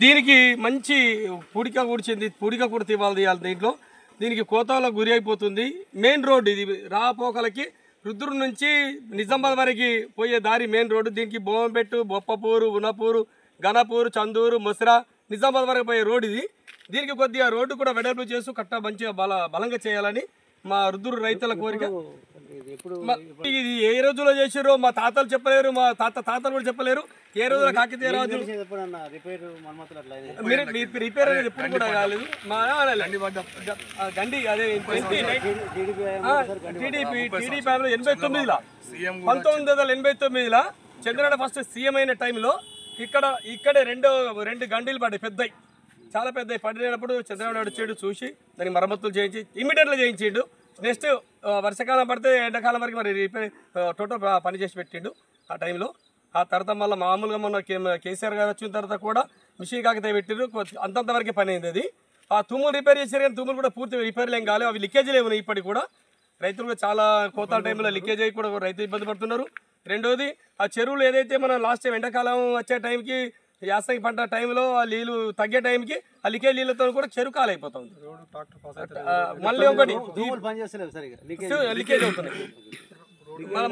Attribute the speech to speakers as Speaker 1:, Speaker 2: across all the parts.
Speaker 1: దీనికి మంచి పూడిక కూడిచింది, పూడిక కూడా తీయాలి దీంట్లో. దీనికి కోతల గురి అయిపోతుంది. మెయిన్ రోడ్ ఇది, రాపోకలకి రుద్రు నుంచి నిజామాబాద్ వరకు పోయే దారి మెయిన్ రోడ్డు. దీనికి బోంబెట్టు, బొప్పపూరు, ఉనపూరు, గణపూరు, చందూరు, ముసిరా, నిజామాబాద్ వరకు పోయే రోడ్ ఇది. దీనికి కొద్దిగా రోడ్డు కూడా వెడల్పు చేస్తూ కట్ట మంచిగా బలంగా చేయాలని మా రుద్రు రైతుల కోరిక. ఇది ఏ రోజులో చేసారో మా తాతలు చెప్పలేరు, మా తాతలు కూడా చెప్పలేరు. ఏ రోజులో కాకతీయ రాజు రిపేర్ అనేది ఎప్పుడు కూడా కాలేదు. మా గండి అదే టీడీపీ 89లో 1989లో చంద్రబాబు ఫస్ట్ సీఎం అయిన టైంలో ఇక్కడే రెండు గండిలు పడ్డాయి, పెద్దవి, చాలా పెద్దవి పడినప్పుడు చంద్రబాబు నాయుడు వచ్చాడు, చూసి దానికి మరమ్మతులు చేయించి ఇమ్మీడియట్గా చేయించిండు. నెక్స్ట్ వర్షాకాలం పడితే ఎండాకాలం వరకు మరి రిపేర్ టోటల్ పని చేసి పెట్టిండు ఆ టైంలో. ఆ తర్వాత మళ్ళీ మామూలుగా మొన్న కేసీఆర్ గారు వచ్చిన తర్వాత కూడా మిషన్ కాకతీయ పెట్టిండ్రు, అంతంతవరకే పని అయింది అది. ఆ తుమ్ములు రిపేర్ చేశారు కానీ తుమ్ములు కూడా పూర్తి రిపేర్లు ఏం కాలేదు, అవి లీకేజీలు ఉన్నాయి ఇప్పటికి కూడా. రైతులు కూడా చాలా కోత టైంలో లీకేజ్ అయ్యి కూడా రైతులు ఇబ్బంది పడుతున్నారు. రెండోది ఆ చెరువులు ఏదైతే మనం లాస్ట్ టైం ఎండాకాలం వచ్చే టైంకి యాసంగి పంట టైంలో ఆ నీళ్ళు తగ్గే టైంకి ఆ లీకేజ్ నీళ్ళతో కూడా చెరువు కాలైపోతుంది. మళ్ళీ ఒకటి లీకేజ్ అవుతున్నాయి.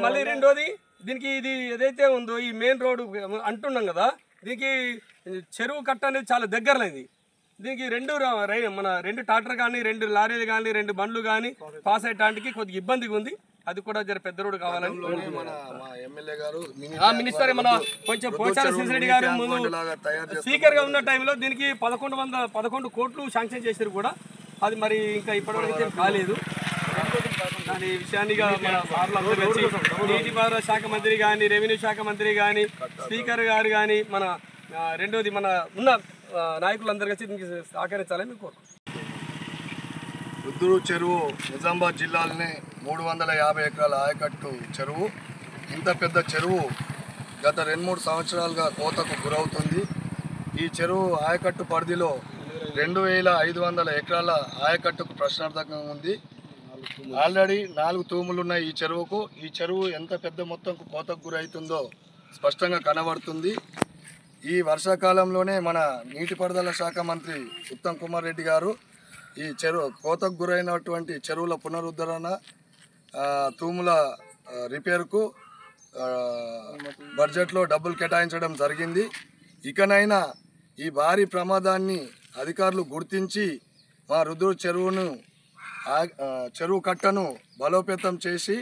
Speaker 1: మళ్ళీ రెండోది దీనికి ఇది ఏదైతే ఉందో ఈ మెయిన్ రోడ్డు అంటున్నాం కదా, దీనికి చెరువు కట్ట అనేది చాలా దగ్గరలో ఇది. దీనికి మన రెండు ట్రాక్టర్ కానీ, రెండు లారీలు కానీ, రెండు బండ్లు కానీ పాస్ అయ్యడానికి కొద్దిగా ఇబ్బందిగా ఉంది. అది కూడా జర పెద్ద రోడ్డు కావాలని మినిస్టర్ మన కొంచెం పోచాల శ్రీరెడ్డి గారు స్పీకర్ గా ఉన్న టైంలో దీనికి 1111 కోట్లు శాంక్షన్ చేశారు కూడా. అది మరి ఇంకా ఇప్పటివరకు కాలేదు. దాని విషయాన్ని మన నీటిపారుదల శాఖ మంత్రి కానీ, రెవెన్యూ శాఖ మంత్రి కానీ, స్పీకర్ గారు కానీ, మన రెండోది మన ఉన్న నాయకులందరూ కలిసి దీనికి సహకరించాలని కోరుకుంటున్నాను.
Speaker 2: రుద్రు చెరువు నిజామాబాద్ జిల్లాలోనే 350 ఎకరాల ఆయకట్టు చెరువు. ఇంత పెద్ద చెరువు గత 2-3 సంవత్సరాలుగా కోతకు గురవుతుంది. ఈ చెరువు ఆయకట్టు పరిధిలో 2500 ఎకరాల ఆయకట్టుకు ప్రశ్నార్థకంగా ఉంది. ఆల్రెడీ 4 తూములు ఉన్నాయి ఈ చెరువుకు. ఈ చెరువు ఎంత పెద్ద మొత్తంకు కోతకు గురవుతుందో స్పష్టంగా కనబడుతుంది. ఈ వర్షాకాలంలోనే మన నీటిపారుదల శాఖ మంత్రి ఉత్తమ్ కుమార్ రెడ్డి గారు ఈ కోతకు గురైనటువంటి చెరువుల పునరుద్ధరణ, తూముల రిపేర్కు బడ్జెట్లో డబ్బులు కేటాయించడం జరిగింది. ఇకనైనా ఈ భారీ ప్రమాదాన్ని అధికారులు గుర్తించి మా రుద్రు చెరువు కట్టను బలోపేతం చేసి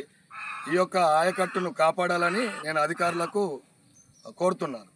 Speaker 2: ఈ యొక్క ఆయకట్టును కాపాడాలని నేను అధికారులకు కోరుతున్నాను.